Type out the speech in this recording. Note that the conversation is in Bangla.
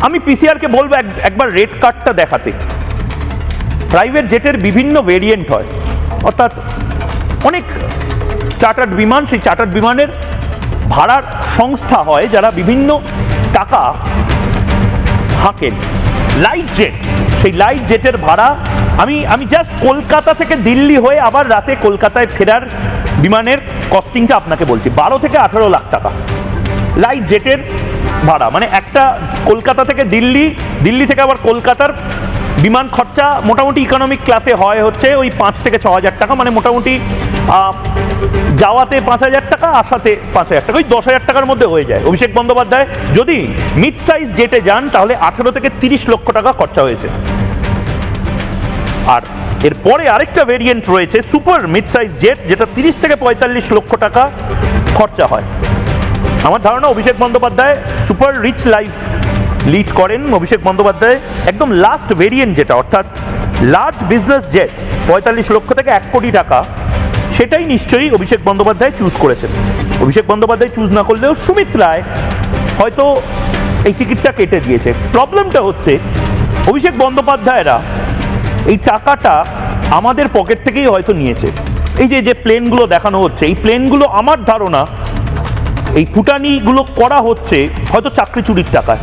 আমি পিসিআরকে বলবো একবার রেট কার্ডটা দেখাতে। প্রাইভেট জেটের বিভিন্ন ভেরিয়েন্ট হয়, অর্থাৎ অনেক চার্টার্ড বিমান, সেই চার্টার্ড বিমানের ভাড়ার সংস্থা হয় যারা বিভিন্ন টাকা হাঁকেন। লাইট জেট, সেই লাইট জেটের ভাড়া আমি জাস্ট কলকাতা থেকে দিল্লি হয়ে আবার রাতে কলকাতায় ফেরার বিমানের কস্টিংটা আপনাকে বলছি, 12 থেকে 18 লাখ টাকা লাইট জেটের ভাড়া। মানে একটা কলকাতা থেকে দিল্লি থেকে আবার কলকাতার বিমান খরচা মোটামুটি ইকোনমিক ক্লাসে হয় হচ্ছে ওই 5 থেকে 6 হাজার টাকা, মানে মোটামুটি যাওয়াতে 5 হাজার টাকা, আসাতে 5 হাজার টাকা, ওই 10 হাজার টাকার মধ্যে হয়ে যায়। অভিষেক বন্দ্যোপাধ্যায় যদি মিড সাইজ জেটে যান তাহলে 18 থেকে 30 লক্ষ টাকা খরচা হয়েছে। আর এরপরে আরেকটা ভেরিয়েন্ট রয়েছে সুপার মিড সাইজ জেট, যেটা 30 থেকে 45 লক্ষ টাকা খরচা হয়। আমার ধারণা Abhishek Bandyopadhyay super rich life lead করেন। অভিষেক বন্দ্যোপাধ্যায় একদম লাস্ট ভেরিয়েন্ট যেটা, অর্থাৎ লার্জ বিজনেস জেট 45 লক্ষ থেকে 1 কোটি টাকা, সেটাই নিশ্চয়ই অভিষেক বন্দ্যোপাধ্যায় চুজ করেছেন। অভিষেক বন্দ্যোপাধ্যায় চুজ না করলেও সুমিত রায় হয়তো এই টিকিটটা কেটে দিয়েছে। প্রবলেমটা হচ্ছে অভিষেক বন্দ্যোপাধ্যায়রা এই টাকাটা আমাদের পকেট থেকেই হয়তো নিয়েছে। এই যে প্লেনগুলো দেখানো হচ্ছে, এই প্লেনগুলো আমার ধারণা এই ফুটানিগুলো করা হচ্ছে হয়তো চাকরি চুরির টাকায়।